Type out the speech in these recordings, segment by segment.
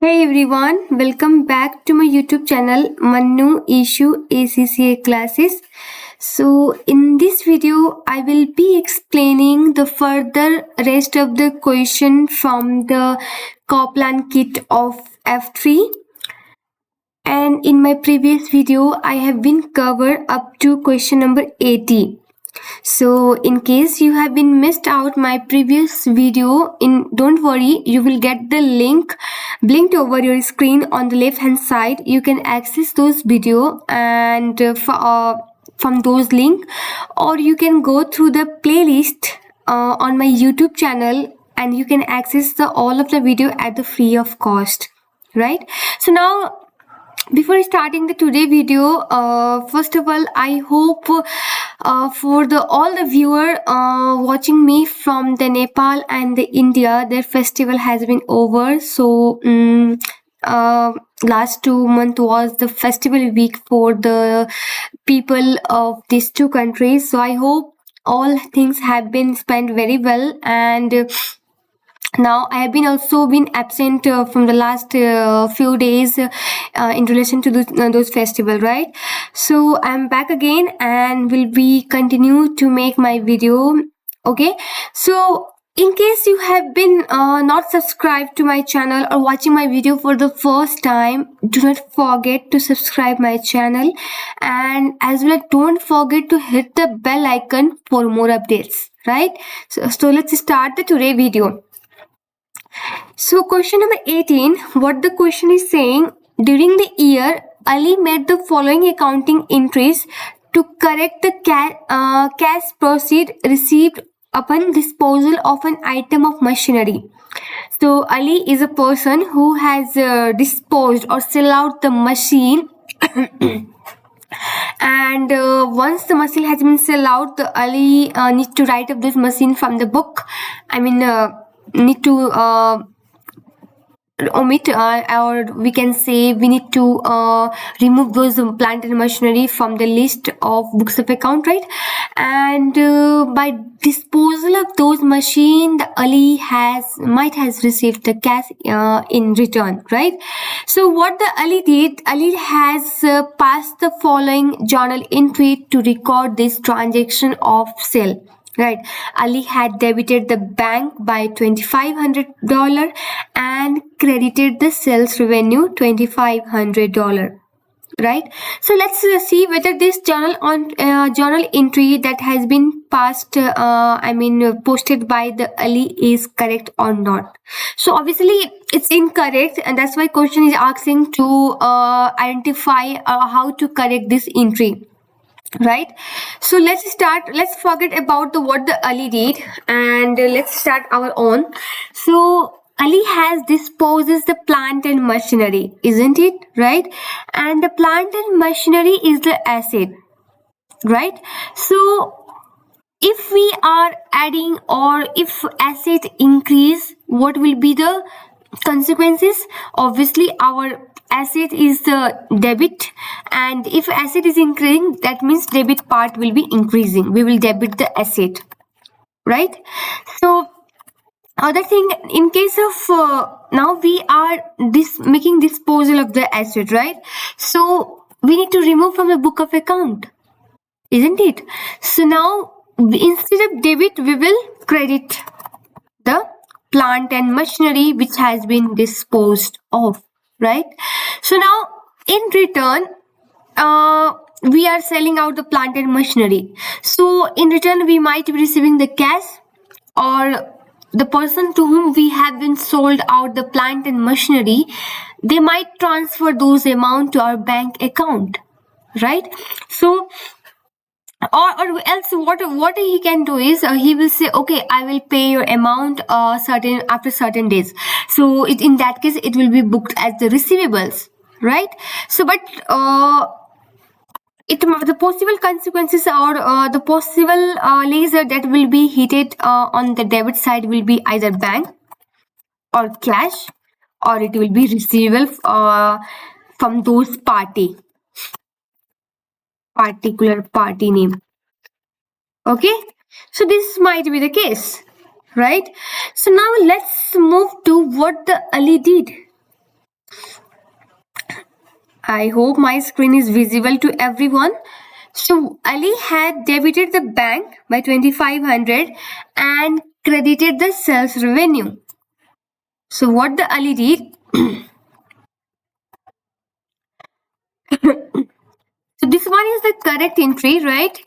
Hey everyone, welcome back to my YouTube channel Mannu Issue ACCA classes. So in this video, I will be explaining the further rest of the question from the Kaplan Kit of F3. And in my previous video, I have been covered up to question number 80. So in case you have been missed out my previous video, don't worry, you will get the link blinked over your screen on the left hand side. You can access those video and from those link, or you can go through the playlist on my YouTube channel and you can access all of the video at the free of cost, right? So now, before starting the today video, first of all, I hope for all the viewer watching me from the Nepal and the India, their festival has been over. So last 2 months was the festival week for the people of these two countries. So I hope all things have been spent very well, and now I have been also been absent from the last few days in relation to those festival, right? So I'm back again and will be continue to make my video. Okay, so in case you have been not subscribed to my channel or watching my video for the first time, do not forget to subscribe my channel, and as well don't forget to hit the bell icon for more updates, right? So let's start the today video. So question number 18, what the question is saying, during the year, Ali made the following accounting entries to correct the cash proceed received upon disposal of an item of machinery. So Ali is a person who has disposed or sell out the machine and once the machine has been sell out, the Ali need to write up this machine from the book. Need to omit or we can say we need to remove those plant and machinery from the list of books of account, right? And by disposal of those machine, the Ali might has received the cash in return, right? So what the Ali did, Ali has passed the following journal entry to record this transaction of sale. Right, Ali had debited the bank by $2,500 and credited the sales revenue $2,500. Right, so let's see whether this journal entry that has been passed, posted by the Ali is correct or not. So obviously it's incorrect, and that's why question is asking to identify how to correct this entry. Right, so let's forget about what the Ali did and let's start our own. So Ali has disposes the plant and machinery, isn't it? Right, and the plant and machinery is the asset, right? So if we are adding or if asset increase, what will be the consequences? Obviously our asset is the debit, and if asset is increasing, that means debit part will be increasing. We will debit the asset, right? So other thing, in case of now we are making disposal of the asset, right? So we need to remove from the book of account, isn't it? So now instead of debit, we will credit the plant and machinery which has been disposed of, right? So now in return, we are selling out the plant and machinery. So in return, we might be receiving the cash, or the person to whom we have been sold out the plant and machinery, they might transfer those amount to our bank account, right? So or else what he can do is he will say, okay, I will pay your amount after certain days. So in that case it will be booked as the receivables, right? So but the possible consequences or the possible laser that will be hit on the debit side will be either bank or cash, or it will be receivable from those particular party name. Okay, so this might be the case, right? So now let's move to what the Ali did. I hope my screen is visible to everyone. So Ali had debited the bank by 2500 and credited the sales revenue. So what the Ali did? So this one is the correct entry, right?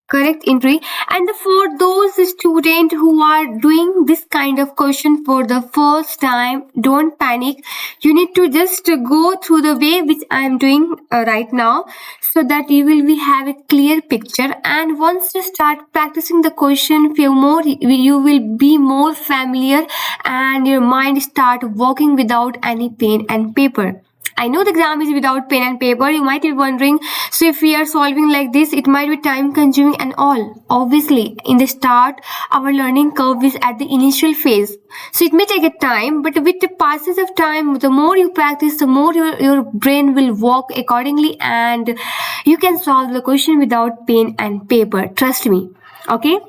Correct entry. And for those students who are doing this kind of question for the first time, don't panic. You need to just go through the way which I am doing right now, so that you will have a clear picture. And once you start practicing the question few more, you will be more familiar and your mind start working without any pen and paper. I know the exam is without pen and paper. You might be wondering, so if we are solving like this, it might be time consuming and all. Obviously, in the start, our learning curve is at the initial phase. So it may take a time, but with the passage of time, the more you practice, the more your brain will work accordingly and you can solve the question without pen and paper. Trust me. Okay?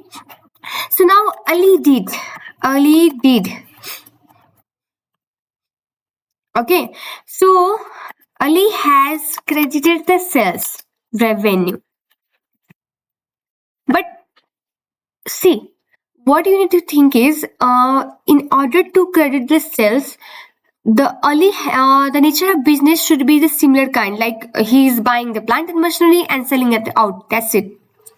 So now Ali did. Ali did. Okay, so Ali has credited the sales revenue. But see, what you need to think is, in order to credit the sales, the nature of business should be the similar kind. Like he is buying the plant and machinery and selling it out. That's it.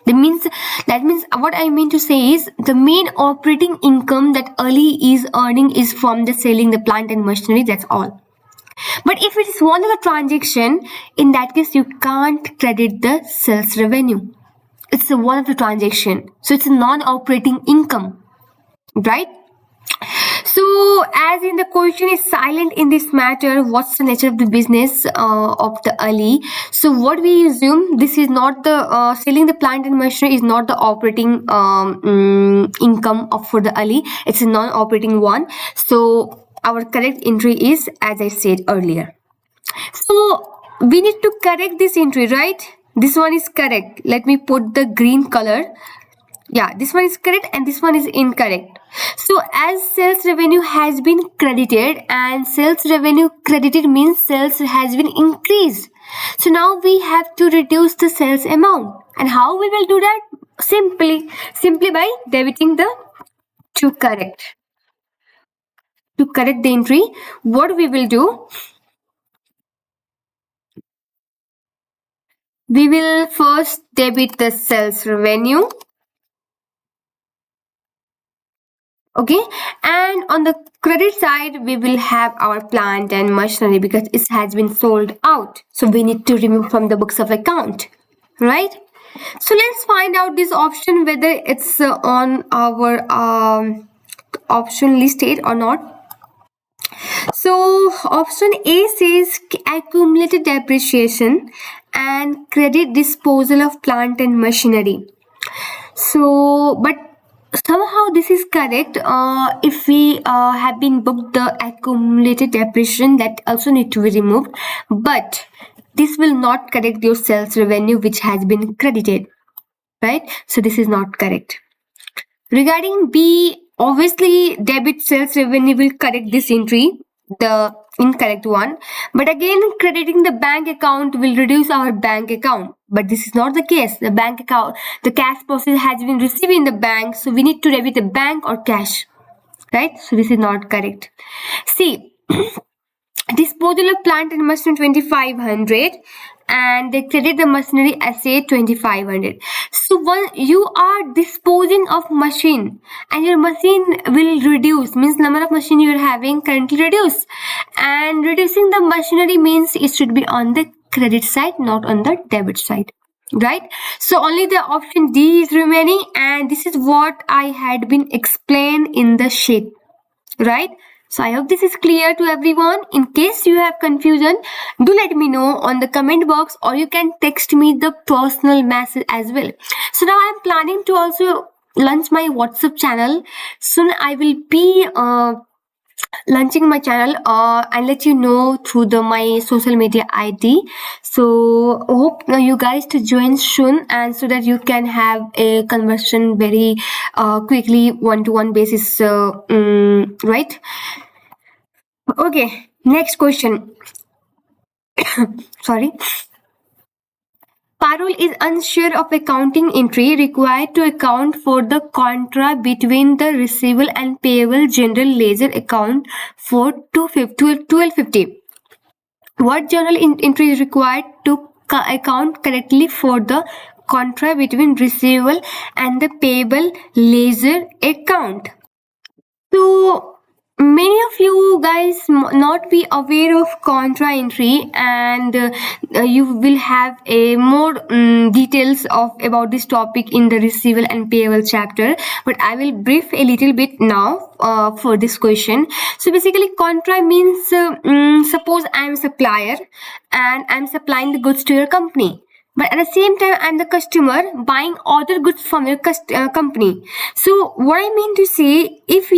That means what I mean to say is the main operating income that Ali is earning is from the selling the plant and machinery. That's all. But if it is one of the transaction, in that case you can't credit the sales revenue. It's a one of the transaction, so it's a non-operating income, right? So as in the question is silent in this matter, what's the nature of the business of the Ali? So what we assume, this is not the selling the plant and machinery is not the operating income of for the Ali. It's a non-operating one. So our correct entry is as I said earlier. So we need to correct this entry, right? This one is correct. Let me put the green color. Yeah, this one is correct and this one is incorrect. So as sales revenue has been credited, and sales revenue credited means sales has been increased. So now we have to reduce the sales amount. And how we will do that? Simply by debiting the to correct. To correct the entry, what we will do? We will first debit the sales revenue. Okay, and on the credit side we will have our plant and machinery because it has been sold out, so we need to remove from the books of account, right? So let's find out this option whether it's on our option listed or not. So option A says accumulated depreciation and credit disposal of plant and machinery. So but somehow this is correct. If we have been booked the accumulated depreciation, that also need to be removed, but this will not correct your sales revenue which has been credited, right? So this is not correct. Regarding B, obviously debit sales revenue will correct this entry, the incorrect one. But again, crediting the bank account will reduce our bank account. But this is not the case. The bank account, the cash process has been received in the bank, so we need to debit the bank or cash, right? So this is not correct. See, disposal of plant and machinery 2500 and they credit the machinery asset 2500. So when you are disposing of machine and your machine will reduce, means number of machine you are having currently reduce, and reducing the machinery means it should be on the credit side, not on the debit side, right? So only the option D is remaining, and this is what I had been explained in the sheet, right? So I hope this is clear to everyone. In case you have confusion, do let me know on the comment box, or you can text me the personal message as well. So now I am planning to also launch my WhatsApp channel. Soon I will be launching my channel and let you know through my social media ID. So hope you guys to join soon, and so that you can have a conversation very quickly, one-to-one basis, right? Okay, next question. Sorry. Parole is unsure of accounting entry required to account for the contra between the receivable and payable general ledger account for 1250. What journal entry is required to account correctly for the contra between receivable and the payable ledger account? So many of you guys not be aware of contra entry, and you will have a more details of about this topic in the receivable and payable chapter, but I will brief a little bit now for this question. So basically contra means suppose I am a supplier and I am supplying the goods to your company, but at the same time I'm the customer buying other goods from your company. So what I mean to say, if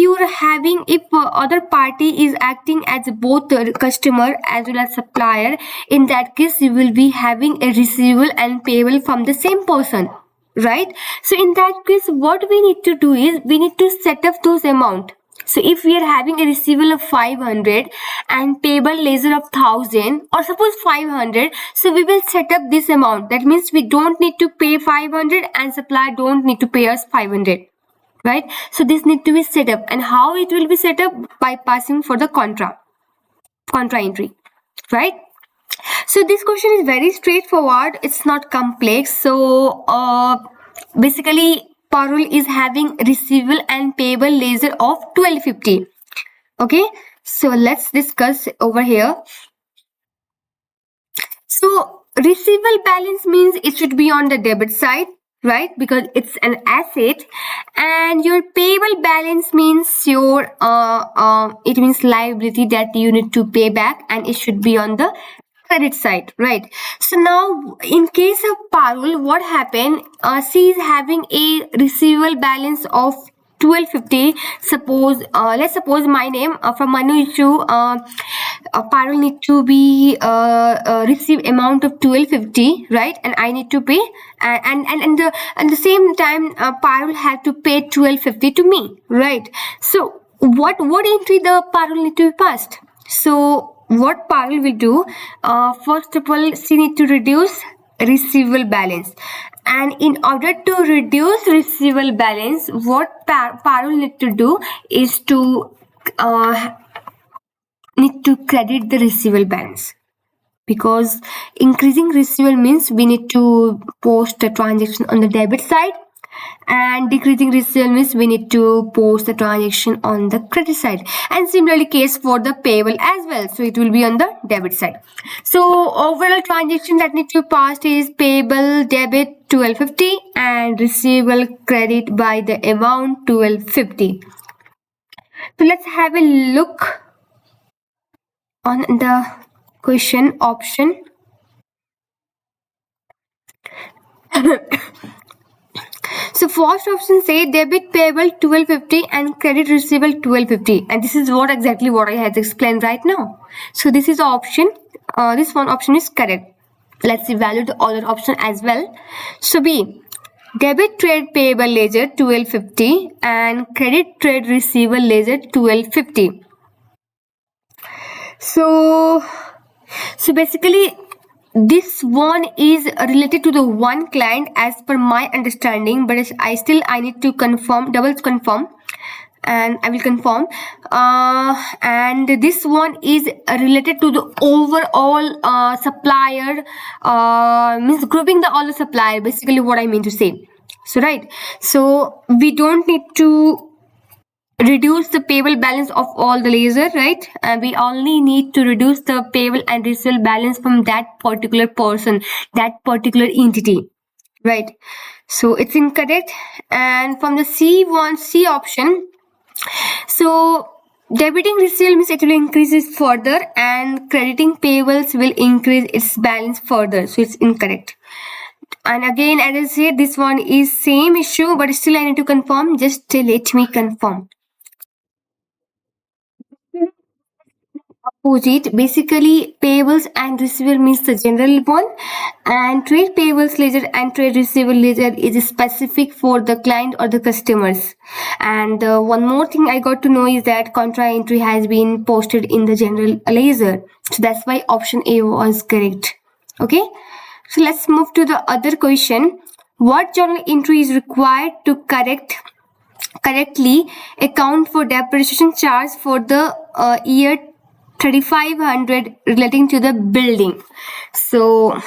other party is acting as both the customer as well as supplier, in that case you will be having a receivable and payable from the same person, right? So in that case what we need to do is we need to set up those amount. So if we are having a receivable of 500 and payable ledger of 1000, or suppose 500, so we will set up this amount. That means we don't need to pay 500 and supplier don't need to pay us 500, right? So this need to be set up, and how it will be set up? By passing for the contra entry, right? So this question is very straightforward, it's not complex. So basically parole is having receivable and payable ledger of 1250. Okay, so let's discuss over here. So receivable balance means it should be on the debit side, right? Because it's an asset. And your payable balance means your it means liability that you need to pay back, and it should be on the credit side, right? So now in case of Parul, what happened? She is having a receivable balance of 1250. Suppose let's suppose my name from Manu issue, Parul need to be receive amount of 1250, right? And I need to pay, and the same time Parul had to pay 1250 to me, right? So what entry the Parul need to be passed? So what Parul will do, first of all she need to reduce receivable balance, and in order to reduce receivable balance, what Parul need to do is to need to credit the receivable balance, because increasing receivable means we need to post the transaction on the debit side, and decreasing receivable means we need to post the transaction on the credit side, and similarly case for the payable as well, so it will be on the debit side. So overall transaction that need to be passed is payable debit 1250 and receivable credit by the amount 1250. So let's have a look on the question option. So first option say debit payable 1250 and credit receivable 1250, and this is exactly what I had explained right now. So this is the option. This one option is correct. Let's evaluate the other option as well. So B, debit trade payable ledger 1250 and credit trade receivable ledger 1250. So basically this one is related to the one client as per my understanding, but I need to double confirm, and I will confirm. And this one is related to the overall supplier, means grouping the all the supplier, basically what I mean to say. So right, so we don't need to reduce the payable balance of all the ledger, right? And we only need to reduce the payable and receivable balance from that particular person, that particular entity, right? So it's incorrect. And from the C option, so debiting receivable means it will increase it further, and crediting payables will increase its balance further, so it's incorrect. And again, as I said, this one is same issue, but still I need to confirm. Just let me confirm. opposite. Basically, payables and receivable means the general one, and trade payables ledger and trade receivable ledger is specific for the client or the customers. And one more thing I got to know is that contra entry has been posted in the general ledger. So that's why option A was correct. Okay. So let's move to the other question. What journal entry is required to correctly account for depreciation charge for the year 3500 relating to the building? So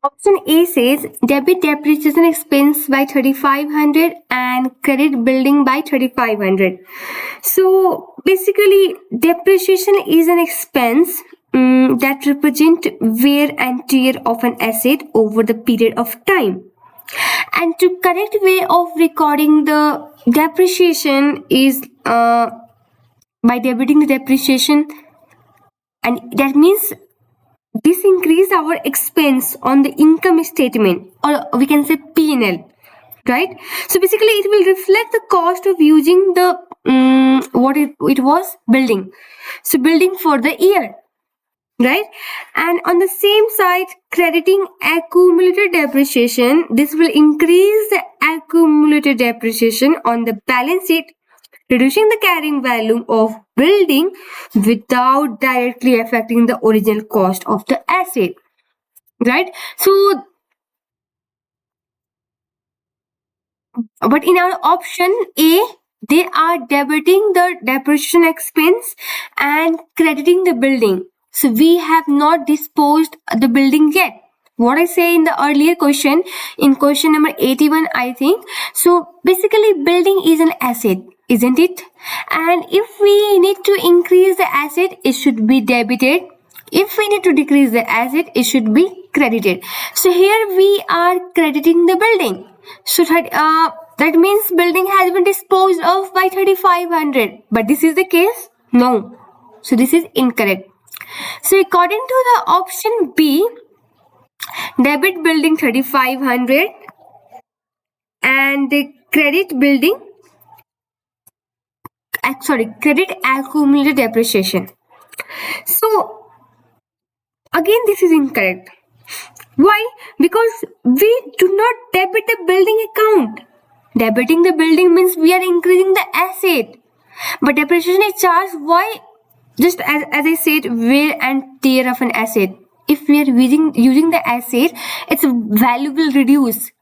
option A says debit depreciation expense by 3500 and credit building by 3500. So basically depreciation is an expense that represent wear and tear of an asset over the period of time. And to correct way of recording the depreciation is by debiting the depreciation, and that means this increase our expense on the income statement, or we can say P&L, right? So basically it will reflect the cost of using the what it was building. So building for the year, right? And on the same side, crediting accumulated depreciation, this will increase the accumulated depreciation on the balance sheet, reducing the carrying value of building without directly affecting the original cost of the asset, right? So but in our option A, they are debiting the depreciation expense and crediting the building. So we have not disposed the building yet. What I say in the earlier question, in question number 81, I think. So basically building is an asset, isn't it? And if we need to increase the asset, it should be debited. If we need to decrease the asset, it should be credited. So here we are crediting the building. So that means building has been disposed of by 3500. But this is the case? No. So this is incorrect. So according to the option B, debit building 3500 and credit building, credit accumulated depreciation. So again this is incorrect. Why? Because we do not debit the building account. Debiting the building means we are increasing the asset. But depreciation is charged. Why? Just as I said, wear and tear of an asset. If we are using the asset, its value will reduce,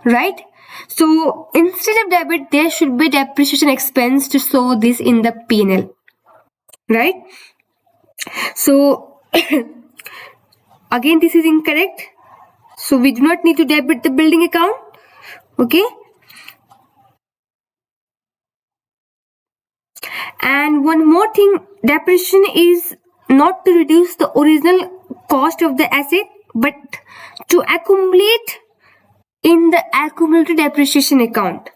right? So instead of debit, there should be depreciation expense to show this in the P&L, right? So again, this is incorrect. So we do not need to debit the building account. Okay. And one more thing, depreciation is not to reduce the original cost of the asset, but to accumulate in the accumulated depreciation account.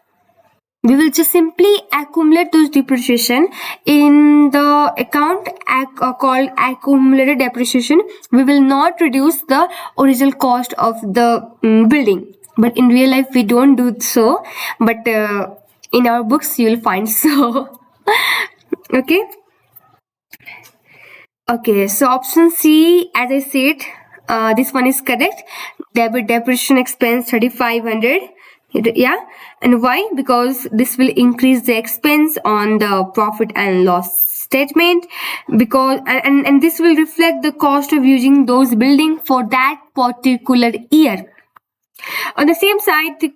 We will just simply accumulate those depreciation in the account called accumulated depreciation. We will not reduce the original cost of the building. But in real life, we don't do so. But in our books, you will find so. Okay. Okay, so option C, as I said, this one is correct. Debit depreciation expense 3500. Yeah, and why? Because this will increase the expense on the profit and loss statement, because and this will reflect the cost of using those building for that particular year. On the same side, the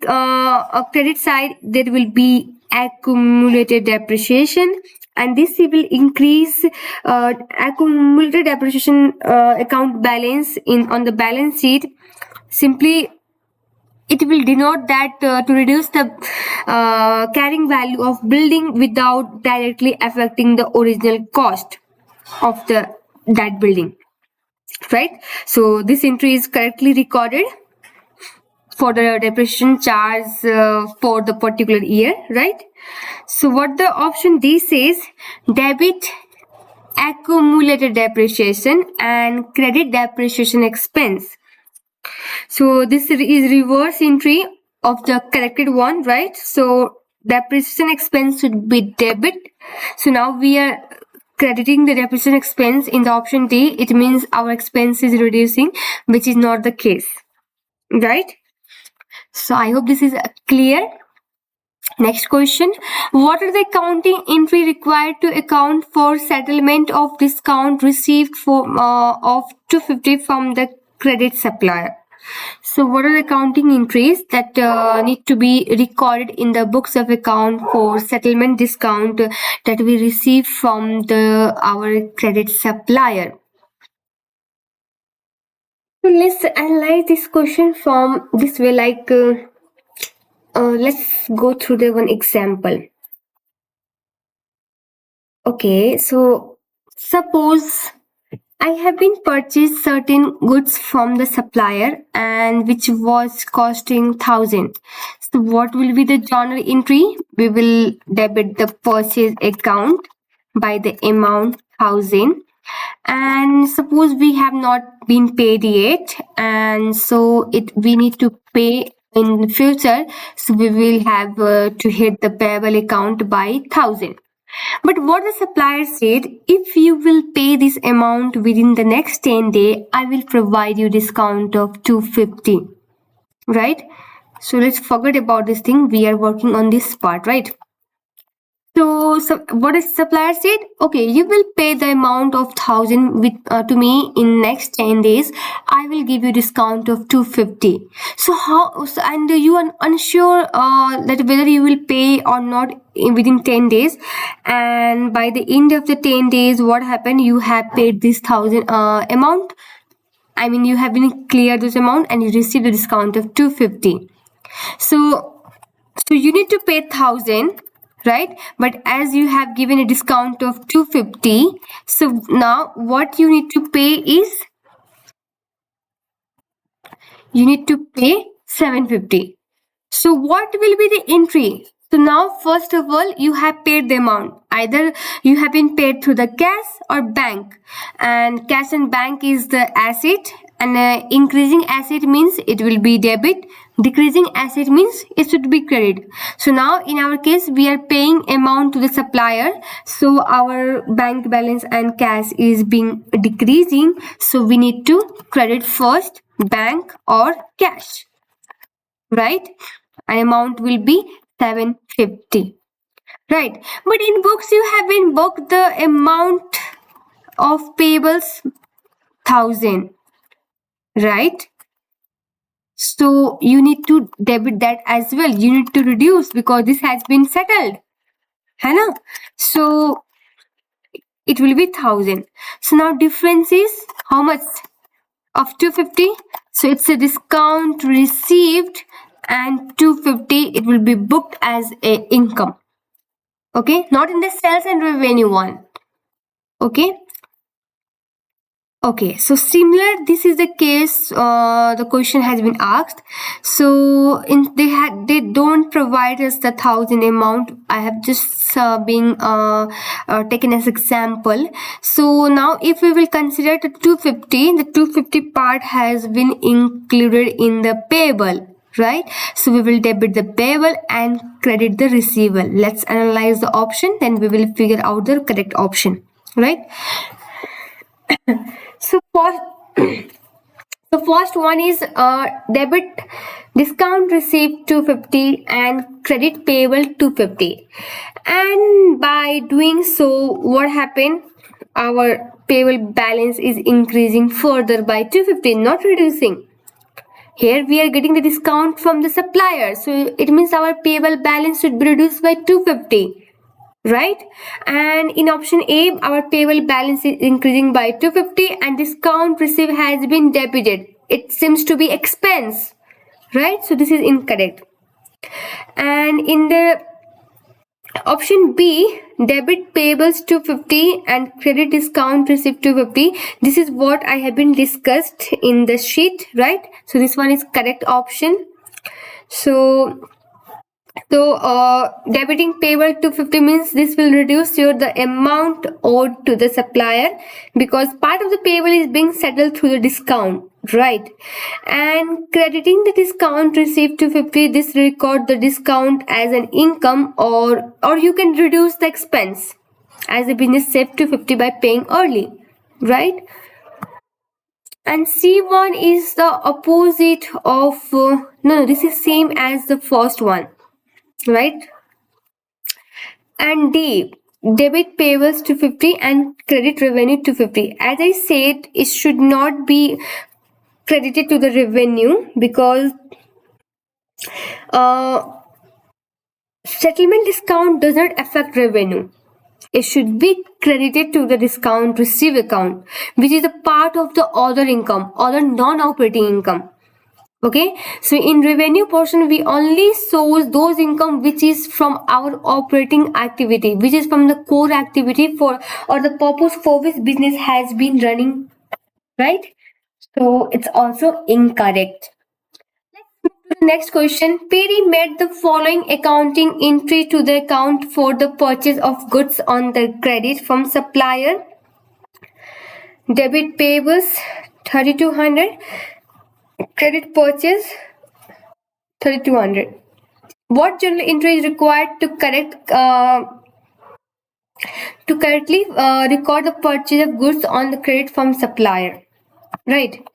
credit side, there will be accumulated depreciation, and this will increase accumulated depreciation account balance on the balance sheet. Simply it will denote that to reduce the carrying value of building without directly affecting the original cost of that building, right? So this entry is correctly recorded for the depreciation charge for the particular year, right? So what the option D says, debit accumulated depreciation and credit depreciation expense. So this is reverse entry of the corrected one, right? So depreciation expense should be debit. So now we are crediting the depreciation expense in the option D, it means our expense is reducing, which is not the case, right? So I hope this is clear. Next question. What are the accounting entry required to account for settlement of discount received of 250 from the credit supplier? So what are the accounting entries that need to be recorded in the books of account for settlement discount that we receive from our credit supplier? So let's analyze this question from this way, like let's go through the one example. Okay, so suppose I have been purchased certain goods from the supplier and which was costing 1,000. So what will be the journal entry? We will debit the purchase account by the amount 1,000. And suppose we have not been paid yet, and so we need to pay in the future. So we will have to hit the payable account by 1,000. But what the supplier said, if you will pay this amount within the next 10 days, I will provide you discount of 250. Right? So let's forget about this thing. We are working on this part, right? So what the supplier said? Okay, you will pay the amount of 1,000 to me in next 10 days. I will give you discount of 250. So and you are unsure that whether you will pay or not within 10 days. And by the end of the 10 days, what happened? You have paid this 1,000 amount. I mean, you have been cleared this amount and you received a discount of 250. So you need to pay 1,000, right? But as you have given a discount of 250, so now what you need to pay is you need to pay 750. So what will be the entry? So now first of all, you have paid the amount. Either you have been paid through the cash or bank, and cash and bank is the asset, and increasing asset means it will be debit, decreasing asset means it should be credit. So now in our case we are paying amount to the supplier, so our bank balance and cash is being decreasing, so we need to credit first bank or cash, right? An amount will be 750, right? But in books you have been booked the amount of payables 1,000, right? So you need to debit that as well. You need to reduce because this has been settled, है ना? So it will be 1,000. So now difference is how much? Of 250. So it's a discount received, and 250 it will be booked as a income. Okay, not in the sales and revenue one. Okay. Okay, so similar, this is the case. The question has been asked. So they don't provide us the 1,000 amount. I have just been taken as example. So now if we will consider the 250, the 250 part has been included in the payable, right? So we will debit the payable and credit the receivable. Let's analyze the option, then we will figure out the correct option, right? So first one is debit discount received 250 and credit payable 250. And by doing so, what happened? Our payable balance is increasing further by 250, not reducing. Here we are getting the discount from the supplier, so it means our payable balance should be reduced by 250. Right? And in option A, our payable balance is increasing by 250 and discount received has been debited. It seems to be expense, right? So this is incorrect. And in the option B, debit payables 250 and credit discount received 250. This is what I have been discussed in the sheet, right? So this one is correct option. So debiting payable 250 means this will reduce the amount owed to the supplier because part of the payable is being settled through the discount, right? And crediting the discount received 250, this record the discount as an income, or you can reduce the expense. as the business saved 250 by paying early, right? And C1 is the opposite of no, this is same as the first one, right? And D, debit payables 250 and credit revenue 250. As I said, it should not be credited to the revenue because uh, settlement discount does not affect revenue. It should be credited to the discount receive account, which is a part of the other income, other non-operating income. Okay, so in revenue portion we only source those income which is from our operating activity, which is from the core activity for or the purpose for which business has been running, right? So it's also incorrect. The next question, Perry made the following accounting entry to the account for the purchase of goods on the credit from supplier. Debit payables 3200, credit purchase 3200. What journal entry is required to correctly record the purchase of goods on the credit from supplier, right?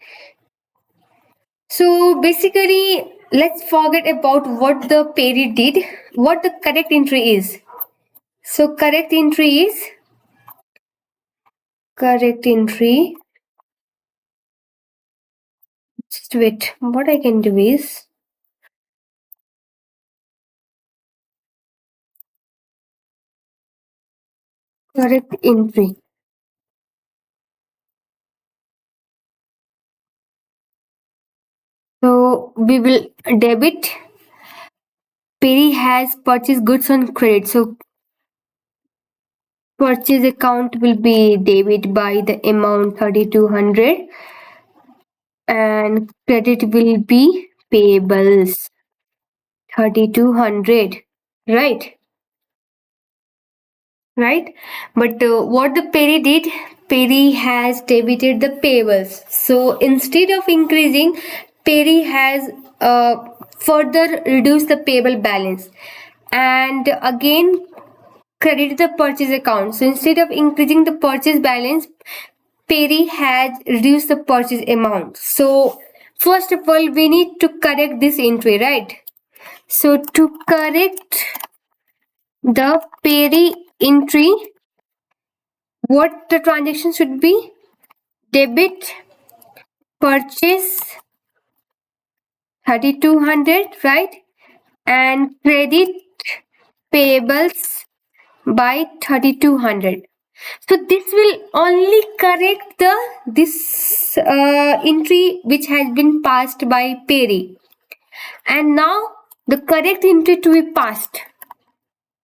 So basically, let's forget about what the Perry did. What the correct entry is? So correct entry. Just wait. What I can do is correct entry. So we will debit. Perry has purchased goods on credit. So purchase account will be debit by the amount 3200 and credit will be payables 3200, right? Right, but what the Perry did, Perry has debited the payables, so instead of increasing, Perry has further reduced the payable balance and again credit the purchase account. So instead of increasing the purchase balance, Perry has reduced the purchase amount. So first of all, we need to correct this entry, right? So to correct the Perry entry, what the transaction should be? Debit purchase 3200, right? And credit payables by 3200. So this will only correct the this entry which has been passed by Perry. And now the correct entry to be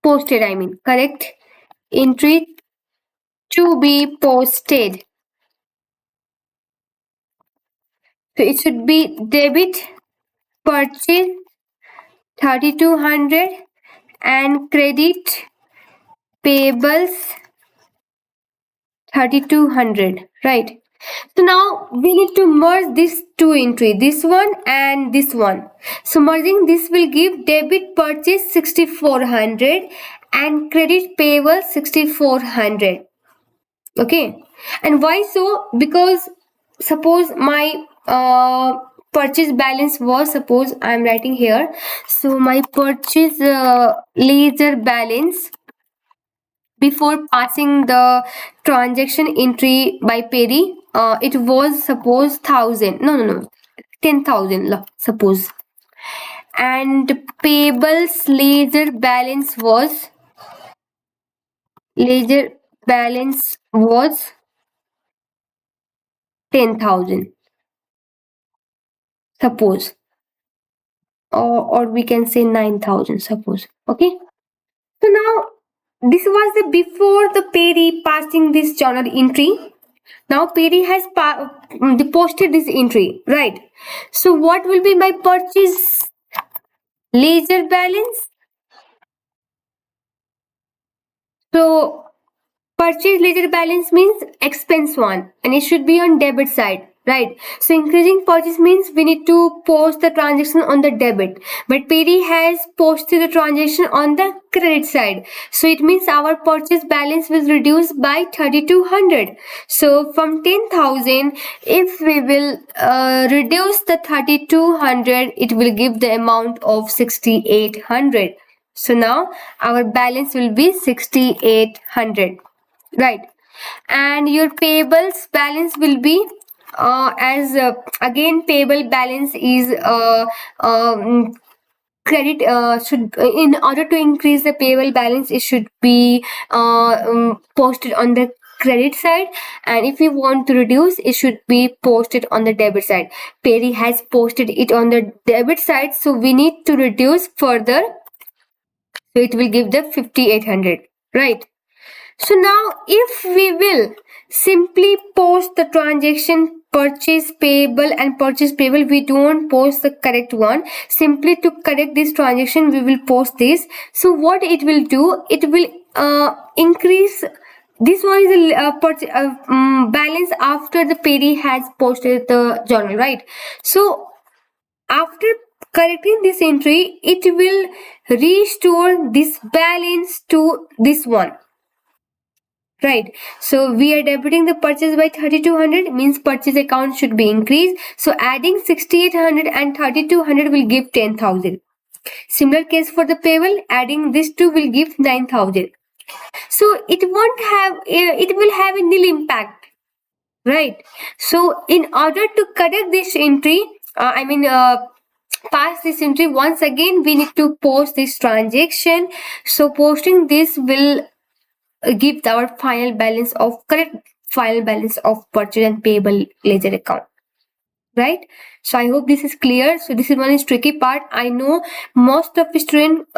posted, I mean correct entry to be posted. So it should be debit purchase 3200 and credit payables 3200, right? So now we need to merge these two entry, this one and this one. So merging this will give debit purchase 6400 and credit payable 6400. Okay, and why so? Because suppose my purchase balance was, suppose I am writing here, so my purchase ledger balance before passing the transaction entry by Perry, it was suppose 1000, no 10,000 suppose, and payables ledger balance was 10,000 suppose, or we can say 9,000 suppose. Okay, so now this was the before the Perry passing this journal entry. Now Perry has posted this entry, right? So what will be my purchase ledger balance? So purchase ledger balance means expense one, and it should be on debit side. right? So increasing purchase means we need to post the transaction on the debit, but Peri has posted the transaction on the credit side, so it means our purchase balance will reduce by 3200. So from 10,000, if we will reduce the 3200, it will give the amount of 6800. So now our balance will be 6800, right? And your payables balance will be as again payable balance is credit should in order to increase the payable balance, it should be posted on the credit side, and if you want to reduce, it should be posted on the debit side. Perry has posted it on the debit side, so we need to reduce further, so it will give the 5800, right? So now if we will simply post the transaction purchase payable and purchase payable, we don't post the correct one. Simply to correct this transaction, we will post this. So what it will do, it will increase. This one is a balance after the Perry has posted the journal, right? So after correcting this entry, it will restore this balance to this one. Right. So we are debiting the purchase by 3200, means purchase account should be increased. So adding 6800 and 3200 will give 10,000. Similar case for the payable, adding this two will give 9,000. So it won't have, it will have a nil impact. Right. So in order to correct this entry, pass this entry, once again we need to post this transaction. So posting this will give our final balance of correct final balance of purchase and payable ledger account, right? So I hope this is clear. So this is one is tricky part. I know most of the students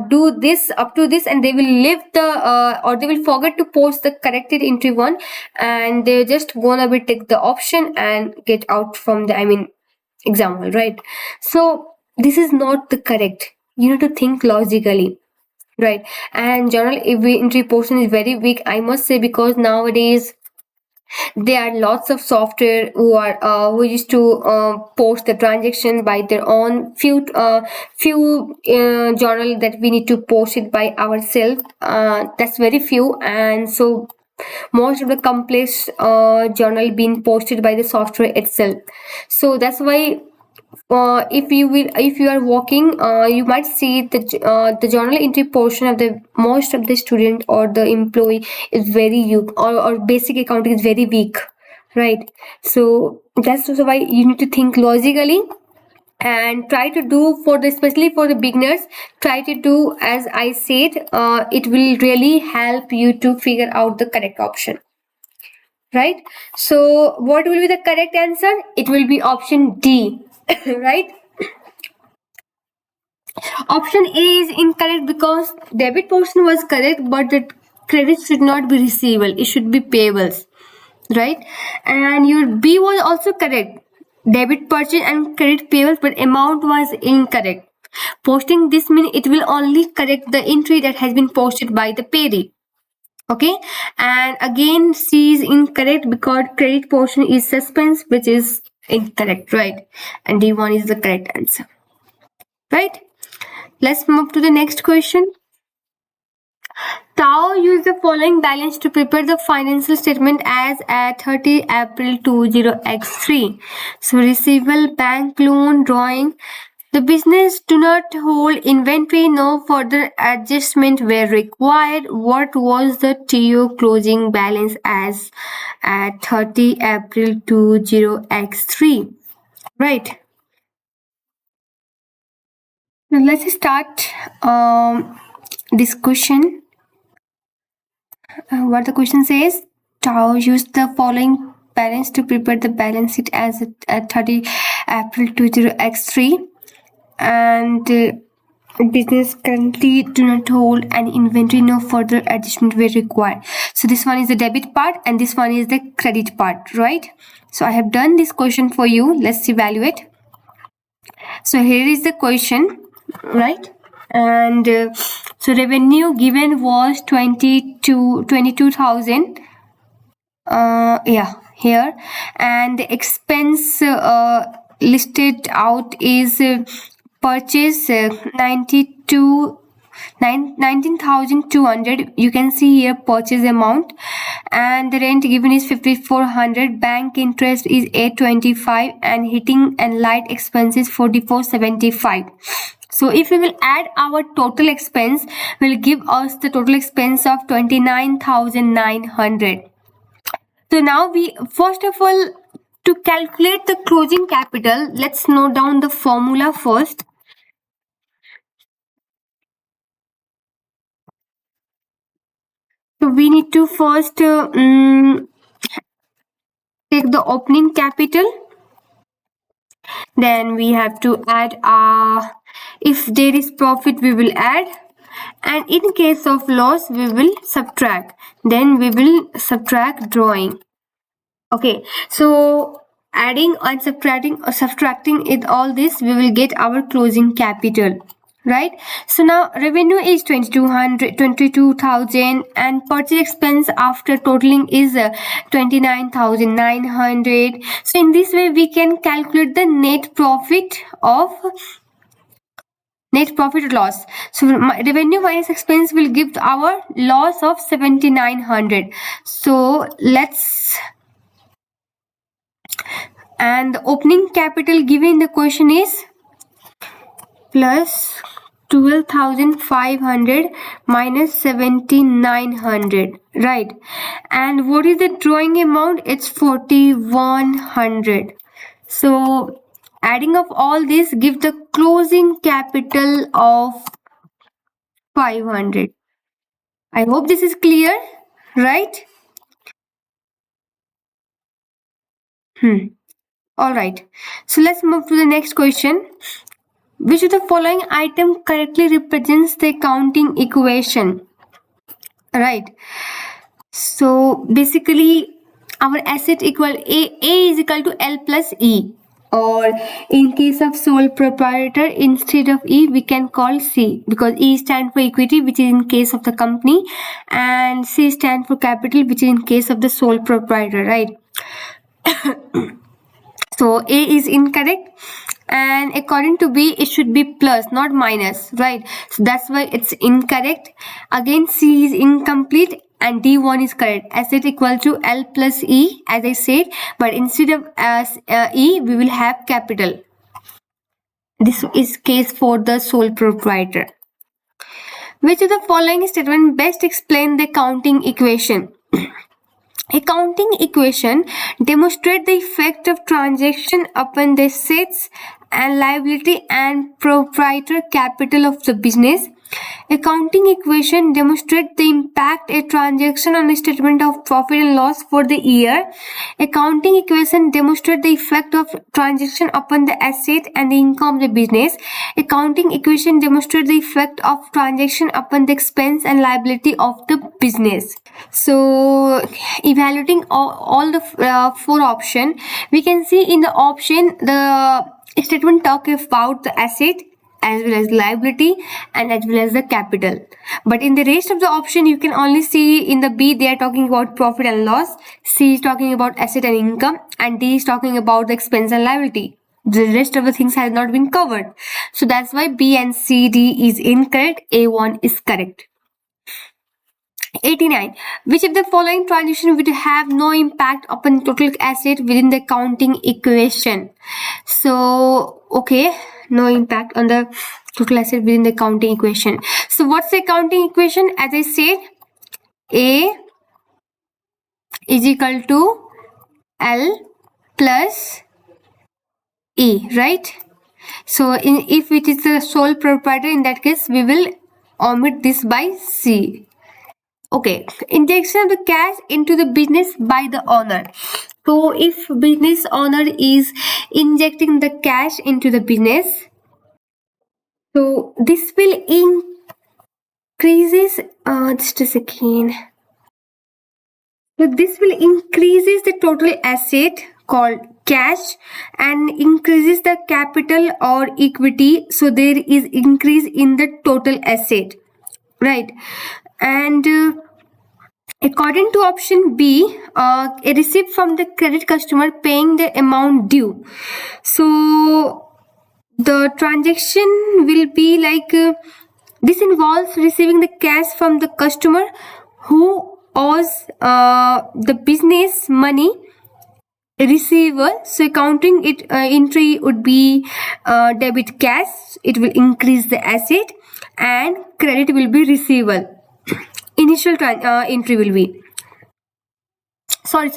do this up to this, and they will leave the or they will forget to post the corrected entry one, and they're just gonna be take the option and get out from the exam hall, right? So this is not the correct. You need to think logically, right? And journal entry portion is very weak, I must say, because nowadays there are lots of software who used to post the transaction by their own. Few journal that we need to post it by ourselves, that's very few, and so most of the complex journal being posted by the software itself. So that's why if you are walking, you might see the journal entry portion of the most of the student or the employee is very weak, or basic accounting is very weak, right? So that's also why you need to think logically and try to do for the, especially for the beginners, try to do as I said. It will really help you to figure out the correct option, right? So what will be the correct answer? It will be option D. Right? Option A is incorrect because debit portion was correct, but the credit should not be receivable. It should be payables, right? And your B was also correct. Debit purchase and credit payables, but amount was incorrect. Posting this means it will only correct the entry that has been posted by the payee. Okay, and again C is incorrect because credit portion is suspense, which is incorrect, right? And D1 is the correct answer, right? Let's move to the next question. Tao used the following balance to prepare the financial statement as at 30 April 20x3. So receivable, bank loan, drawing. The business do not hold inventory, no further adjustment were required. What was the TO closing balance as at 30 April 20x3? Right. Now let's start this question. What the question says, Tao used the following balance to prepare the balance sheet as at 30 April 20x3, and business currently do not hold any inventory, no further adjustment were required. So this one is the debit part and this one is the credit part, right? So I have done this question for you. Let's evaluate. So here is the question, right? And so revenue given was 22,000, Yeah, here. And the expense listed out is purchase 19,200. You can see here purchase amount, and the rent given is 5,400. Bank interest is 825, and heating and light expenses 4,475. So if we will add our total expense, will give us the total expense of 29,900. So now we first of all, to calculate the closing capital, let's note down the formula first. So we need to first take the opening capital. Then we have to add if there is profit we will add, and in case of loss we will subtract. Then we will subtract drawing. Okay, so adding and subtracting it all this, we will get our closing capital, right? So now revenue is 22,000, and purchase expense after totaling is 29,900. So in this way we can calculate the net profit or loss. So revenue minus expense will give our loss of 7,900. So let's, and the opening capital given in the question is plus 12,500 minus 7,900, right? And what is the drawing amount? It's 4,100. So adding up all this give the closing capital of 500. I hope this is clear, right? All right. So let's move to the next question. Which of the following item correctly represents the accounting equation? Right. So basically our asset equal A is equal to L plus E, or in case of sole proprietor, instead of E we can call C, because E stands for equity, which is in case of the company, and C stands for capital, which is in case of the sole proprietor, right? So A is incorrect, and according to B it should be plus, not minus, right? So that's why it's incorrect. Again C is incomplete, and D1 is correct. Asset equal to L plus E, as I said, but instead of E we will have capital. This is case for the sole proprietor. Which of the following statement best explain the accounting equation? Accounting equation demonstrate the effect of transaction upon the assets and liability and proprietor capital of the business. Accounting equation demonstrate the impact a transaction on the statement of profit and loss for the year. Accounting equation demonstrate the effect of transaction upon the asset and the income of the business. Accounting equation demonstrate the effect of transaction upon the expense and liability of the business. So evaluating all the four option, we can see in the option the statement talk about the asset as well as liability and as well as the capital, but in the rest of the option you can only see in the B they are talking about profit and loss, C is talking about asset and income, and D is talking about the expense and liability. The rest of the things has not been covered, so that's why B and C, D is incorrect. A1 is correct. 89. Which of the following transaction would have no impact upon total asset within the accounting equation? So, okay, no impact on the total asset within the accounting equation. So, what's the accounting equation? As I said, A is equal to L plus E, right? So, if it is the sole proprietor, in that case, we will omit this by C. Okay, injection of the cash into the business by the owner. So if business owner is injecting the cash into the business, so this will increases just a second. So this will increases the total asset called cash and increases the capital or equity. So there is increase in the total asset, right? And According to option B, a receipt from the credit customer paying the amount due. So the transaction will be like this involves receiving the cash from the customer who owes the business money receiver. So accounting it entry would be debit cash, it will increase the asset, and credit will be receivable. Initial entry will be sorry,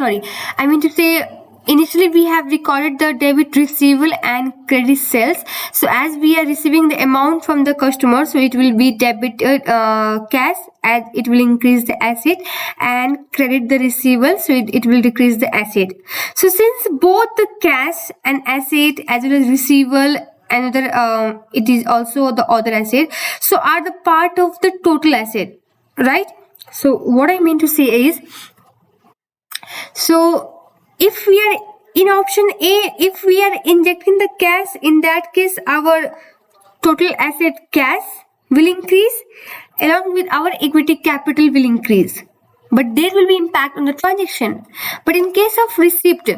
I mean to say initially we have recorded the debit receivable and credit sales. So as we are receiving the amount from the customer, so it will be debited cash, as it will increase the asset, and credit the receivable, so it will decrease the asset. So since both the cash and asset as well as receivable, another it is also the other asset, so are the part of the total asset, right? So what I mean to say is, so if we are in option A, if we are injecting the cash, in that case our total asset cash will increase along with our equity capital will increase. But there will be impact on the transaction. But in case of receipt,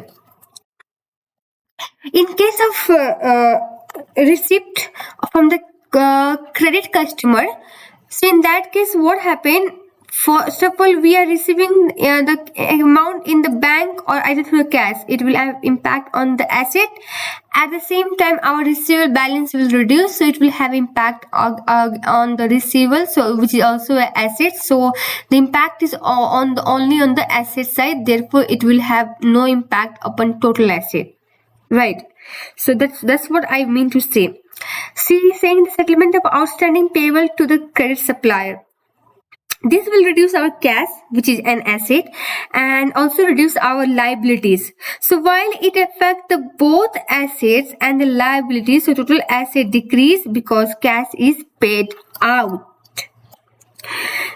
receipt from the credit customer, so in that case what happened, first of all we are receiving the amount in the bank or either through cash, it will have impact on the asset. At the same time our receivable balance will reduce, so it will have impact on the receivable, so which is also an asset. So the impact is only on the asset side, therefore it will have no impact upon total asset, right? So that's what I mean to say. See, saying the settlement of outstanding payable to the credit supplier, this will reduce our cash, which is an asset, and also reduce our liabilities. So while it affects the both assets and the liabilities, so total asset decrease because cash is paid out.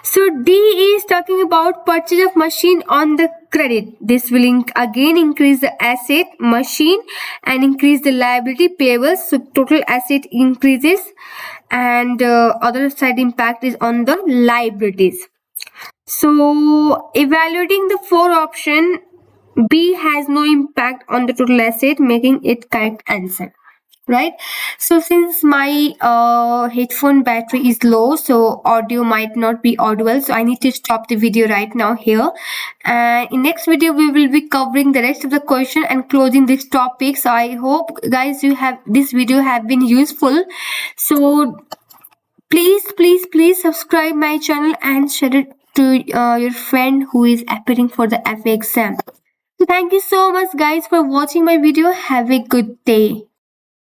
So D is talking about purchase of machine on the credit. This will again increase the asset machine and increase the liability payables. So total asset increases, and other side impact is on the liabilities. So evaluating the four option, B has no impact on the total asset, making it correct answer, right? So since my headphone battery is low, so audio might not be audible, so I need to stop the video right now here, and in next video we will be covering the rest of the question and closing this topic. So I hope guys you have this video have been useful. So please subscribe my channel and share it to your friend who is appearing for the FA exam. So thank you so much guys for watching my video. Have a good day.